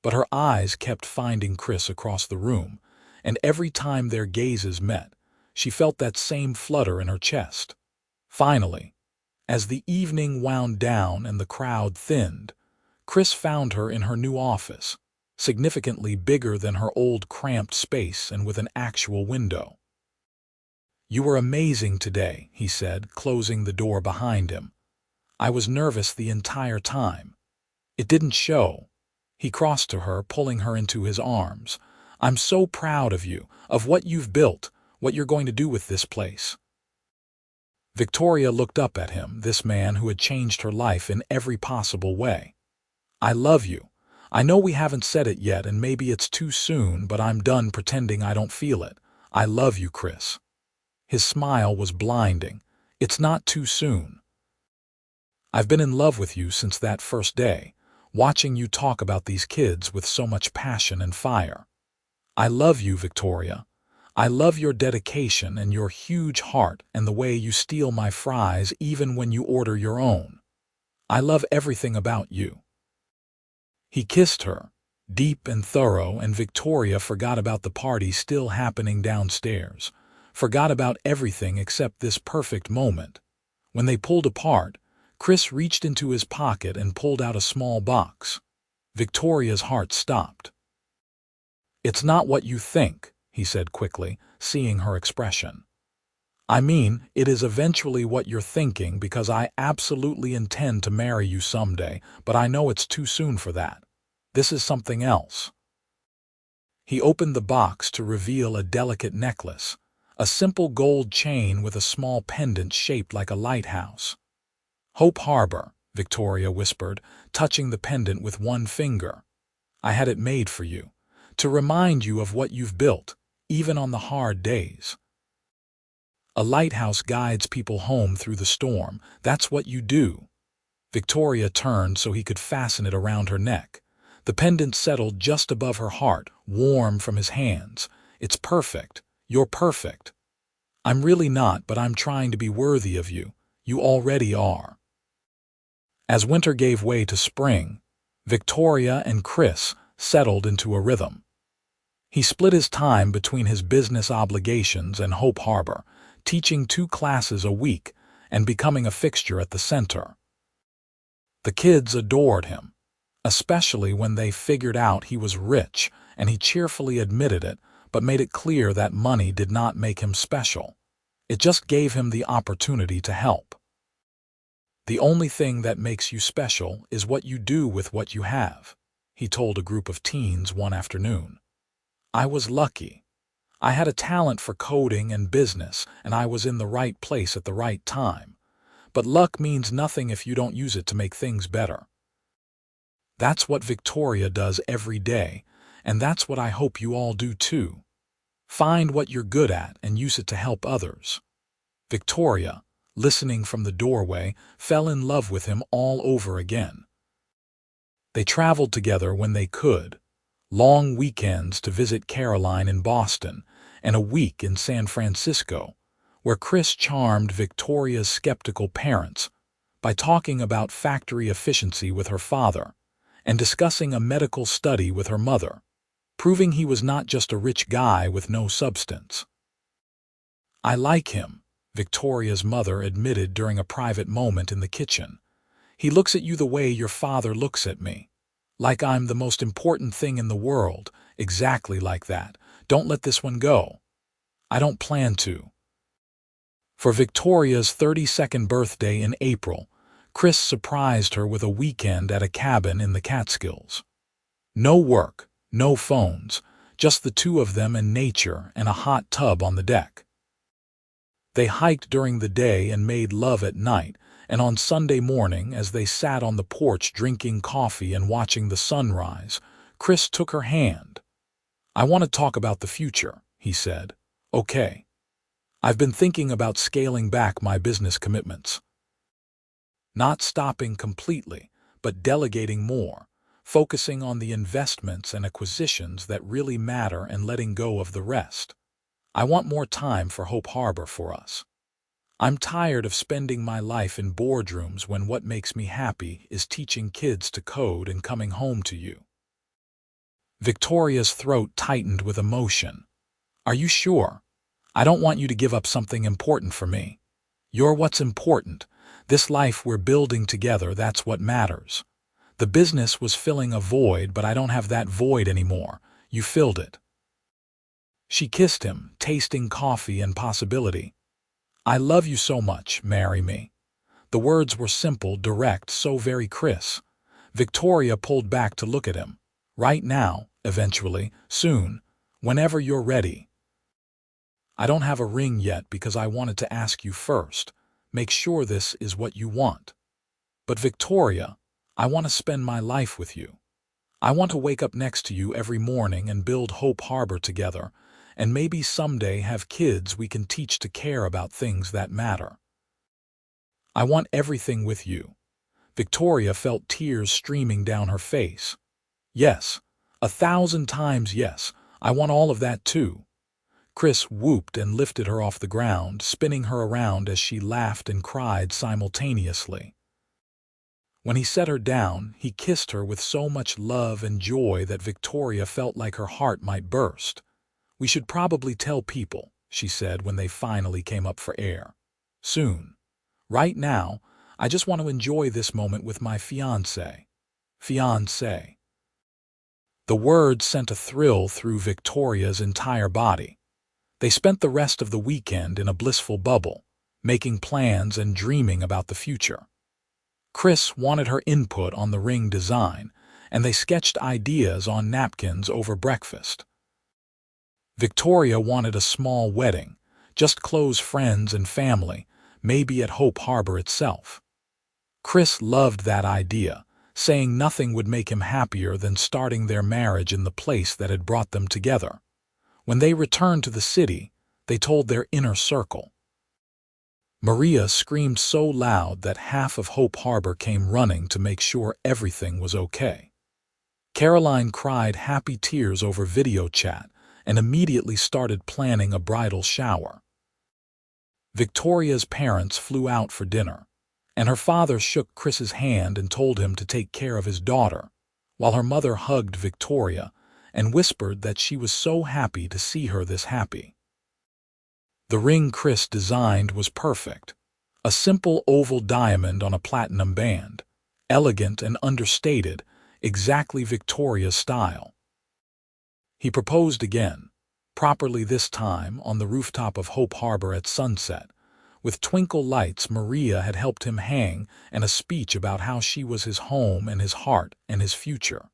But her eyes kept finding Chris across the room, and every time their gazes met, she felt that same flutter in her chest. Finally, As the evening wound down and the crowd thinned, Chris found her in her new office, significantly bigger than her old cramped space and with an actual window. "You were amazing today," he said, closing the door behind him. "I was nervous the entire time. It didn't show." He crossed to her, pulling her into his arms. "I'm so proud of you, of what you've built, what you're going to do with this place." Victoria looked up at him, this man who had changed her life in every possible way. "I love you. I know we haven't said it yet and maybe it's too soon, but I'm done pretending I don't feel it. I love you, Chris." His smile was blinding. "It's not too soon. I've been in love with you since that first day, watching you talk about these kids with so much passion and fire. I love you, Victoria. I love your dedication and your huge heart and the way you steal my fries even when you order your own. I love everything about you." He kissed her, deep and thorough, and Victoria forgot about the party still happening downstairs, forgot about everything except this perfect moment. When they pulled apart, Chris reached into his pocket and pulled out a small box. Victoria's heart stopped. "It's not what you think," he said quickly, seeing her expression. "I mean, it is eventually what you're thinking because I absolutely intend to marry you someday, but I know it's too soon for that. This is something else." He opened the box to reveal a delicate necklace, a simple gold chain with a small pendant shaped like a lighthouse. "Hope Harbor," Victoria whispered, touching the pendant with one finger. "I had it made for you, to remind you of what you've built, even on the hard days. A lighthouse guides people home through the storm. That's what you do." Victoria turned so he could fasten it around her neck. The pendant settled just above her heart, warm from his hands. "It's perfect. You're perfect." "I'm really not, but I'm trying to be worthy of you. You already are." As winter gave way to spring, Victoria and Chris settled into a rhythm. He split his time between his business obligations and Hope Harbor, teaching 2 classes a week and becoming a fixture at the center. The kids adored him, especially when they figured out he was rich, and he cheerfully admitted it, but made it clear that money did not make him special. It just gave him the opportunity to help. "The only thing that makes you special is what you do with what you have," he told a group of teens one afternoon. "I was lucky. I had a talent for coding and business, and I was in the right place at the right time. But luck means nothing if you don't use it to make things better." That's what Victoria does every day, and that's what I hope you all do too. Find what you're good at and use it to help others. Victoria, listening from the doorway, fell in love with him all over again. They traveled together when they could, long weekends to visit Caroline in Boston and a week in San Francisco, where Chris charmed Victoria's skeptical parents by talking about factory efficiency with her father and discussing a medical study with her mother, proving he was not just a rich guy with no substance. "I like him," Victoria's mother admitted during a private moment in the kitchen. "He looks at you the way your father looks at me. Like I'm the most important thing in the world, exactly like that. Don't let this one go." "I don't plan to." For Victoria's 32nd birthday in April, Chris surprised her with a weekend at a cabin in the Catskills. No work, no phones, just the 2 of them and nature and a hot tub on the deck. They hiked during the day and made love at night, and on Sunday morning, as they sat on the porch drinking coffee and watching the sunrise, Chris took her hand. "I want to talk about the future," he said. "Okay. I've been thinking about scaling back my business commitments. Not stopping completely, but delegating more, focusing on the investments and acquisitions that really matter and letting go of the rest. I want more time for Hope Harbor for us. I'm tired of spending my life in boardrooms when what makes me happy is teaching kids to code and coming home to you." Victoria's throat tightened with emotion. "Are you sure? I don't want you to give up something important for me. You're what's important, This life we're building together, that's what matters. The business was filling a void, but I don't have that void anymore. You filled it." She kissed him, tasting coffee and possibility. "I love you so much, marry me." The words were simple, direct, so very Chris. Victoria pulled back to look at him. "Right now, eventually, soon, whenever you're ready." "I don't have a ring yet because I wanted to ask you first. Make sure this is what you want." "But Victoria, I want to spend my life with you. I want to wake up next to you every morning and build Hope Harbor together, and maybe someday have kids we can teach to care about things that matter. I want everything with you." Victoria felt tears streaming down her face. "Yes, 1,000 times yes, I want all of that too." Chris whooped and lifted her off the ground, spinning her around as she laughed and cried simultaneously. When he set her down, he kissed her with so much love and joy that Victoria felt like her heart might burst. "We should probably tell people," she said when they finally came up for air. "Soon. Right now, I just want to enjoy this moment with my fiancé." Fiancé. The word sent a thrill through Victoria's entire body. They spent the rest of the weekend in a blissful bubble, making plans and dreaming about the future. Chris wanted her input on the ring design, and they sketched ideas on napkins over breakfast. Victoria wanted a small wedding, just close friends and family, maybe at Hope Harbor itself. Chris loved that idea, saying nothing would make him happier than starting their marriage in the place that had brought them together. When they returned to the city, they told their inner circle. Maria screamed so loud that half of Hope Harbor came running to make sure everything was okay. Caroline cried happy tears over video chat and immediately started planning a bridal shower. Victoria's parents flew out for dinner, and her father shook Chris's hand and told him to take care of his daughter, while her mother hugged Victoria and whispered that she was so happy to see her this happy. The ring Chris designed was perfect, a simple oval diamond on a platinum band, elegant and understated, exactly Victoria's style. He proposed again, properly this time on the rooftop of Hope Harbor at sunset, with twinkle lights Maria had helped him hang and a speech about how she was his home and his heart and his future.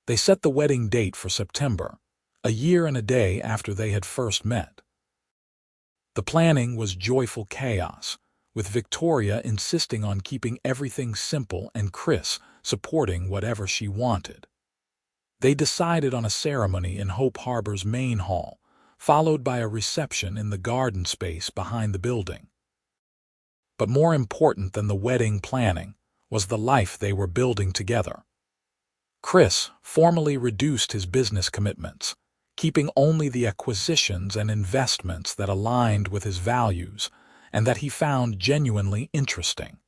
They set the wedding date for September, a year and a day after they had first met. The planning was joyful chaos, with Victoria insisting on keeping everything simple and Chris supporting whatever she wanted. They decided on a ceremony in Hope Harbor's main hall, followed by a reception in the garden space behind the building. But more important than the wedding planning was the life they were building together. Chris formally reduced his business commitments, keeping only the acquisitions and investments that aligned with his values and that he found genuinely interesting.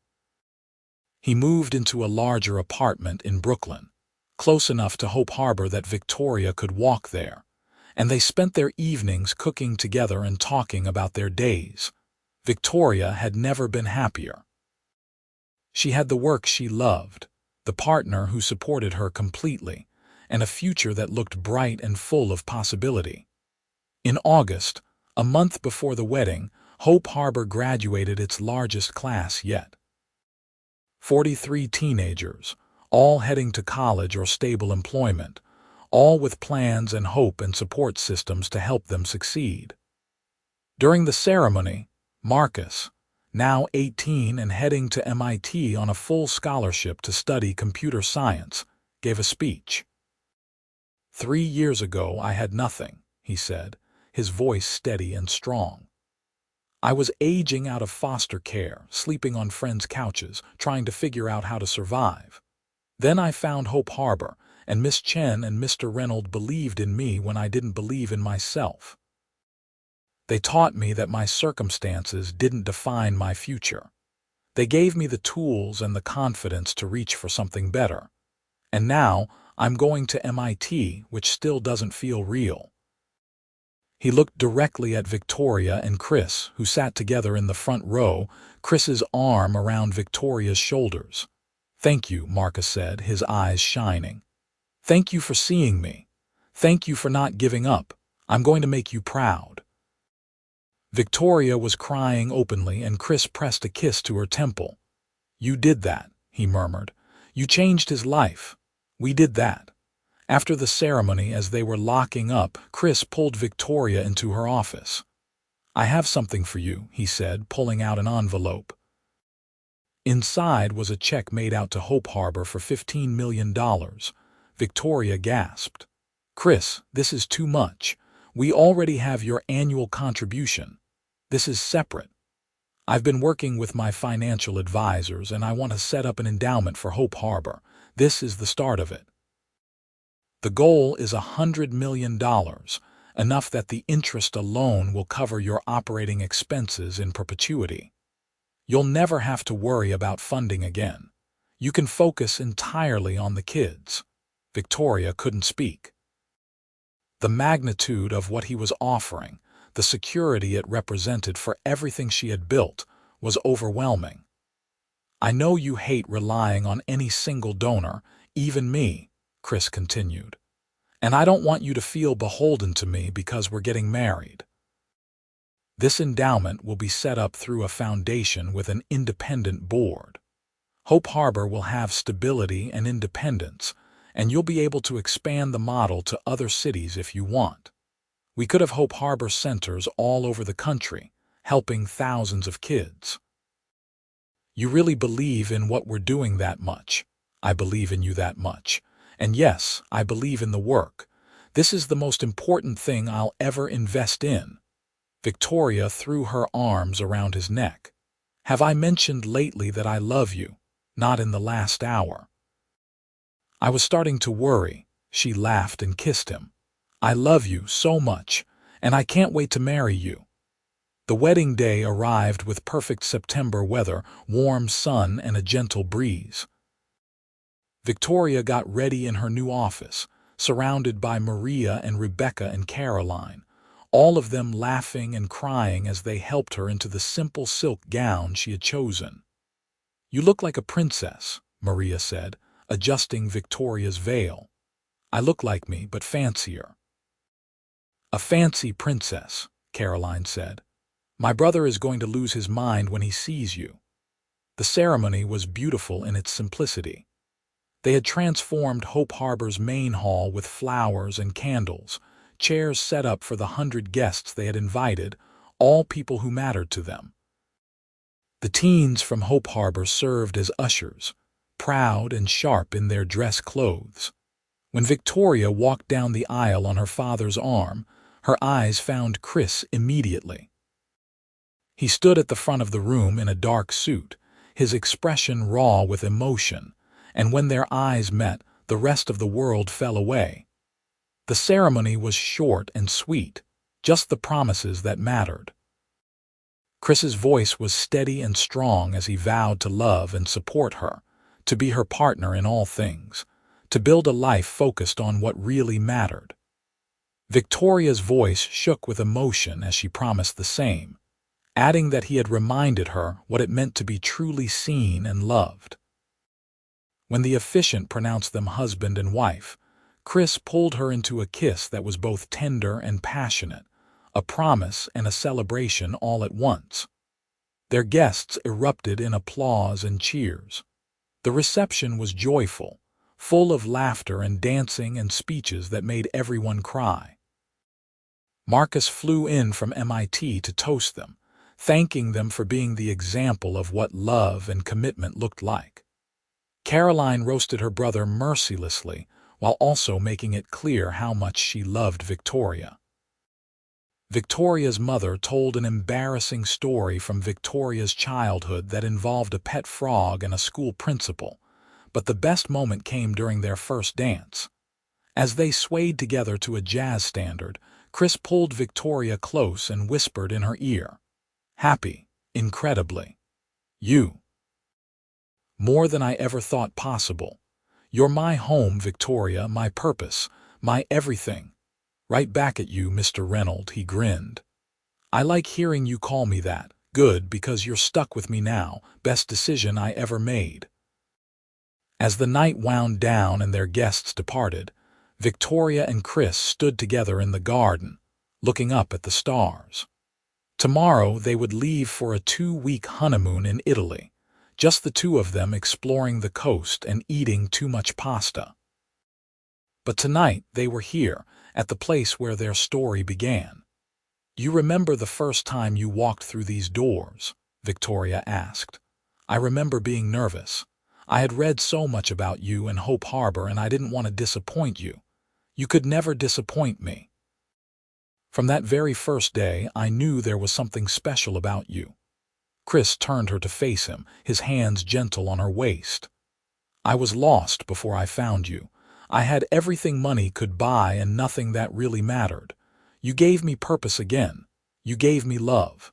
He moved into a larger apartment in Brooklyn, close enough to Hope Harbor that Victoria could walk there, and they spent their evenings cooking together and talking about their days. Victoria had never been happier. She had the work she loved, the partner who supported her completely, and a future that looked bright and full of possibility. In August, a month before the wedding, Hope Harbor graduated its largest class yet. 43 teenagers, all heading to college or stable employment, all with plans and hope and support systems to help them succeed. During the ceremony, Marcus, now 18 and heading to MIT on a full scholarship to study computer science, gave a speech. 3 years ago I had nothing, he said, his voice steady and strong. I was aging out of foster care, sleeping on friends' couches, trying to figure out how to survive. Then I found Hope Harbor, and Miss Chen and Mr. Reynolds believed in me when I didn't believe in myself. They taught me that my circumstances didn't define my future. They gave me the tools and the confidence to reach for something better. And now I'm going to MIT, which still doesn't feel real. He looked directly at Victoria and Chris, who sat together in the front row, Chris's arm around Victoria's shoulders. "Thank you," Marcus said, his eyes shining. "Thank you for seeing me. Thank you for not giving up. I'm going to make you proud." Victoria was crying openly, and Chris pressed a kiss to her temple. "You did that," he murmured. "You changed his life. We did that." After the ceremony, as they were locking up, Chris pulled Victoria into her office. "I have something for you," he said, pulling out an envelope. Inside was a check made out to Hope Harbor for $15 million. Victoria gasped. "Chris, this is too much. We already have your annual contribution. This is separate. I've been working with my financial advisors, and I want to set up an endowment for Hope Harbor. This is the start of it. The goal is $100 million, enough that the interest alone will cover your operating expenses in perpetuity. You'll never have to worry about funding again. You can focus entirely on the kids." Victoria couldn't speak. The magnitude of what he was offering, the security it represented for everything she had built, was overwhelming. "I know you hate relying on any single donor, even me," Chris continued. "And I don't want you to feel beholden to me because we're getting married. This endowment will be set up through a foundation with an independent board. Hope Harbor will have stability and independence, and you'll be able to expand the model to other cities if you want. We could have Hope Harbor centers all over the country, helping thousands of kids." "You really believe in what we're doing that much?" "I believe in you that much. And yes, I believe in the work. This is the most important thing I'll ever invest in." Victoria threw her arms around his neck. "Have I mentioned lately that I love you? Not in the last hour." "I was starting to worry." She laughed and kissed him. "I love you so much, and I can't wait to marry you." The wedding day arrived with perfect September weather, warm sun and a gentle breeze. Victoria got ready in her new office, surrounded by Maria and Rebecca and Caroline, all of them laughing and crying as they helped her into the simple silk gown she had chosen. "You look like a princess," Maria said, adjusting Victoria's veil. "I look like me, but fancier." "A fancy princess," Caroline said. "My brother is going to lose his mind when he sees you." The ceremony was beautiful in its simplicity. They had transformed Hope Harbor's main hall with flowers and candles, chairs set up for the 100 guests they had invited, all people who mattered to them. The teens from Hope Harbor served as ushers, proud and sharp in their dress clothes. When Victoria walked down the aisle on her father's arm, her eyes found Chris immediately. He stood at the front of the room in a dark suit, his expression raw with emotion, and when their eyes met, the rest of the world fell away. The ceremony was short and sweet, just the promises that mattered. Chris's voice was steady and strong as he vowed to love and support her, to be her partner in all things, to build a life focused on what really mattered. Victoria's voice shook with emotion as she promised the same, adding that he had reminded her what it meant to be truly seen and loved. When the officiant pronounced them husband and wife, Chris pulled her into a kiss that was both tender and passionate, a promise and a celebration all at once. Their guests erupted in applause and cheers. The reception was joyful, full of laughter and dancing and speeches that made everyone cry. Marcus flew in from MIT to toast them, thanking them for being the example of what love and commitment looked like. Caroline roasted her brother mercilessly, while also making it clear how much she loved Victoria. Victoria's mother told an embarrassing story from Victoria's childhood that involved a pet frog and a school principal, but the best moment came during their first dance. As they swayed together to a jazz standard, Chris pulled Victoria close and whispered in her ear, "Happy, incredibly. You. More than I ever thought possible. You're my home, Victoria, my purpose, my everything. Right back at you, Mr. Reynolds, he grinned. I like hearing you call me that. Good, because you're stuck with me now. Best decision I ever made. As the night wound down and their guests departed, Victoria and Chris stood together in the garden, looking up at the stars. Tomorrow they would leave for a 2-week honeymoon in Italy, just the two of them exploring the coast and eating too much pasta. But tonight they were here, at the place where their story began. You remember the first time you walked through these doors? Victoria asked. I remember being nervous. I had read so much about you and Hope Harbor, and I didn't want to disappoint you. You could never disappoint me. From that very first day, I knew there was something special about you. Chris turned her to face him, his hands gentle on her waist. I was lost before I found you. I had everything money could buy and nothing that really mattered. You gave me purpose again. You gave me love.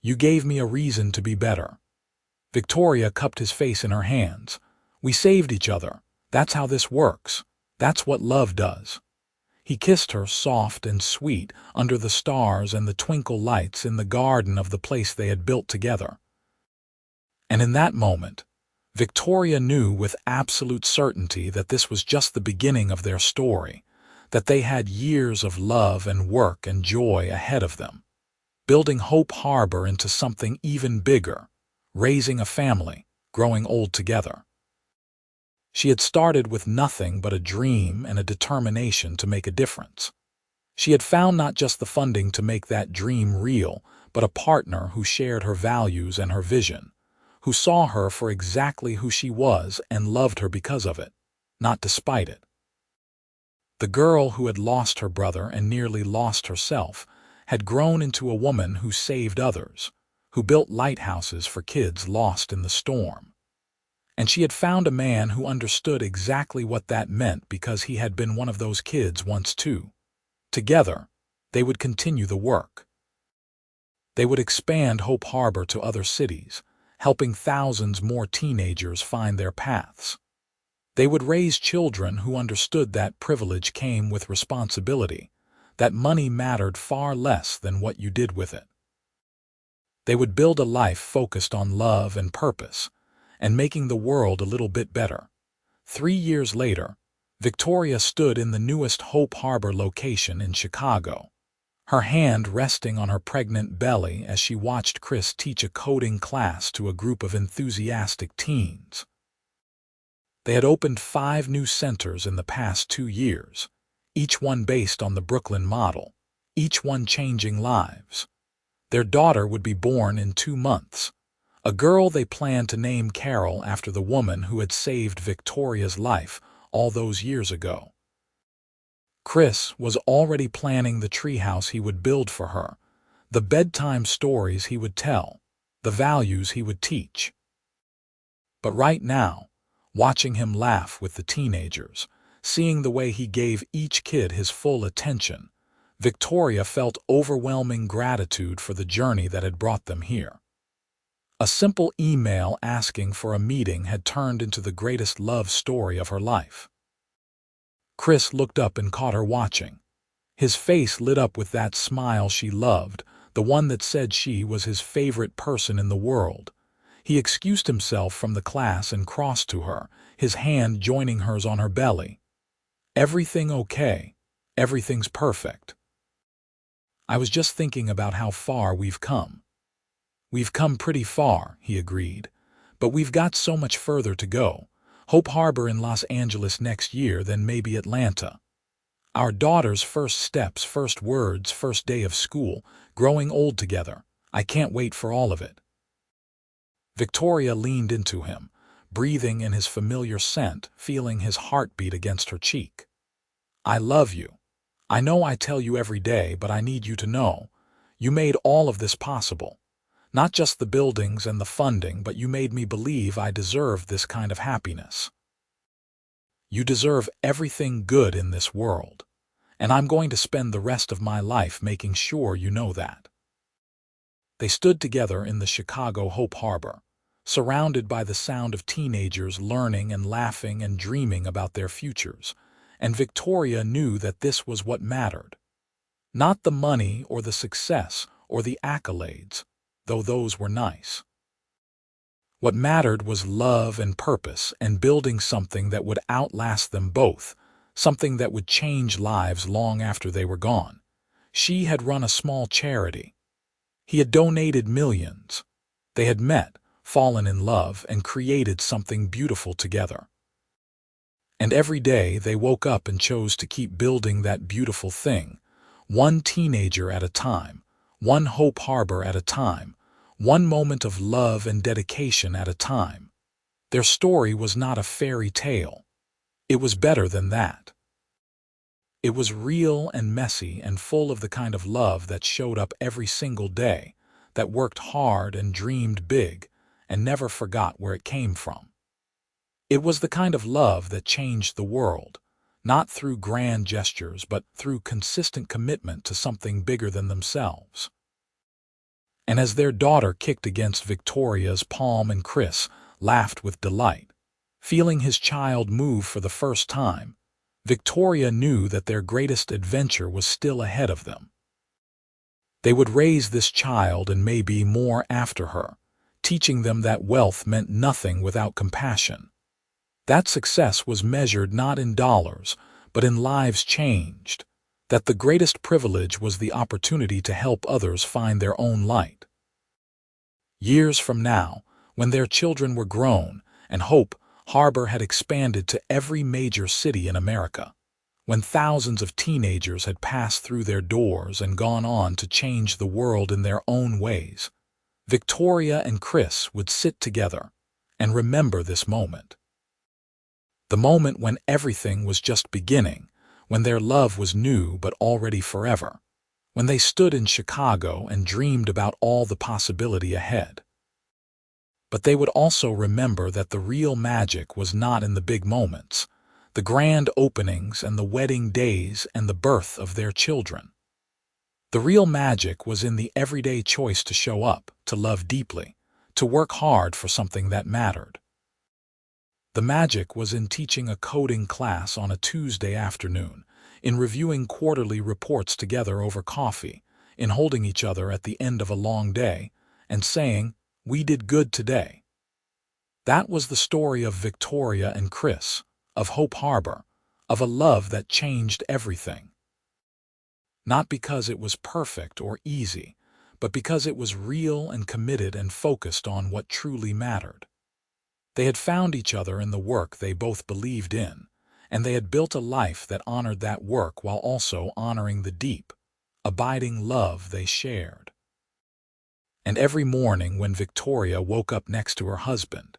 You gave me a reason to be better. Victoria cupped his face in her hands. We saved each other. That's how this works. That's what love does. He kissed her soft and sweet under the stars and the twinkle lights in the garden of the place they had built together. And in that moment, Victoria knew with absolute certainty that this was just the beginning of their story, that they had years of love and work and joy ahead of them, building Hope Harbor into something even bigger, raising a family, growing old together. She had started with nothing but a dream and a determination to make a difference. She had found not just the funding to make that dream real, but a partner who shared her values and her vision, who saw her for exactly who she was and loved her because of it, not despite it. The girl who had lost her brother and nearly lost herself had grown into a woman who saved others, who built lighthouses for kids lost in the storm. And she had found a man who understood exactly what that meant because he had been one of those kids once too. Together, they would continue the work. They would expand Hope Harbor to other cities, helping thousands more teenagers find their paths. They would raise children who understood that privilege came with responsibility, that money mattered far less than what you did with it. They would build a life focused on love and purpose, and making the world a little bit better. 3 years later, Victoria stood in the newest Hope Harbor location in Chicago, her hand resting on her pregnant belly as she watched Chris teach a coding class to a group of enthusiastic teens. They had opened 5 new centers in the past 2 years, each one based on the Brooklyn model, each one changing lives. Their daughter would be born in 2 months, a girl they planned to name Carol after the woman who had saved Victoria's life all those years ago. Chris was already planning the treehouse he would build for her, the bedtime stories he would tell, the values he would teach. But right now, watching him laugh with the teenagers, seeing the way he gave each kid his full attention, Victoria felt overwhelming gratitude for the journey that had brought them here. A simple email asking for a meeting had turned into the greatest love story of her life. Chris looked up and caught her watching. His face lit up with that smile she loved, the one that said she was his favorite person in the world. He excused himself from the class and crossed to her, his hand joining hers on her belly. Everything okay? Everything's perfect. I was just thinking about how far we've come. We've come pretty far, he agreed, but we've got so much further to go. Hope Harbor in Los Angeles next year, then maybe Atlanta. Our daughter's first steps, first words, first day of school, growing old together. I can't wait for all of it. Victoria leaned into him, breathing in his familiar scent, feeling his heartbeat against her cheek. I love you. I know I tell you every day, but I need you to know. You made all of this possible. Not just the buildings and the funding, but you made me believe I deserved this kind of happiness. You deserve everything good in this world, and I'm going to spend the rest of my life making sure you know that. They stood together in the Chicago Hope Harbor, surrounded by the sound of teenagers learning and laughing and dreaming about their futures, and Victoria knew that this was what mattered. Not the money or the success or the accolades, though those were nice. What mattered was love and purpose and building something that would outlast them both, something that would change lives long after they were gone. She had run a small charity. He had donated millions. They had met, fallen in love, and created something beautiful together. And every day they woke up and chose to keep building that beautiful thing, one teenager at a time, one Hope Harbor at a time, one moment of love and dedication at a time. Their story was not a fairy tale. It was better than that. It was real and messy and full of the kind of love that showed up every single day, that worked hard and dreamed big, and never forgot where it came from. It was the kind of love that changed the world, not through grand gestures, but through consistent commitment to something bigger than themselves. And as their daughter kicked against Victoria's palm and Chris laughed with delight, feeling his child move for the first time, Victoria knew that their greatest adventure was still ahead of them. They would raise this child and maybe more after her, teaching them that wealth meant nothing without compassion. That success was measured not in dollars, but in lives changed, that the greatest privilege was the opportunity to help others find their own light. Years from now, when their children were grown and Hope Harbor had expanded to every major city in America, when thousands of teenagers had passed through their doors and gone on to change the world in their own ways, Victoria and Chris would sit together and remember this moment. The moment when everything was just beginning, when their love was new but already forever, when they stood in Chicago and dreamed about all the possibility ahead. But they would also remember that the real magic was not in the big moments, the grand openings and the wedding days and the birth of their children. The real magic was in the everyday choice to show up, to love deeply, to work hard for something that mattered. The magic was in teaching a coding class on a Tuesday afternoon, in reviewing quarterly reports together over coffee, in holding each other at the end of a long day, and saying, "We did good today." That was the story of Victoria and Chris, of Hope Harbor, of a love that changed everything. Not because it was perfect or easy, but because it was real and committed and focused on what truly mattered. They had found each other in the work they both believed in, and they had built a life that honored that work while also honoring the deep, abiding love they shared. And every morning when Victoria woke up next to her husband,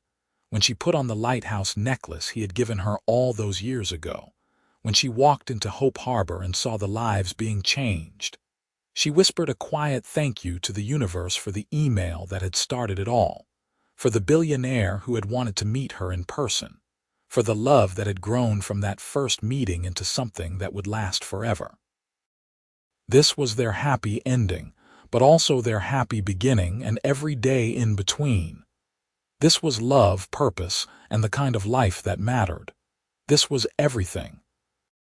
when she put on the lighthouse necklace he had given her all those years ago, when she walked into Hope Harbor and saw the lives being changed, she whispered a quiet thank you to the universe for the email that had started it all, for the billionaire who had wanted to meet her in person, for the love that had grown from that first meeting into something that would last forever. This was their happy ending, but also their happy beginning and every day in between. This was love, purpose, and the kind of life that mattered. This was everything.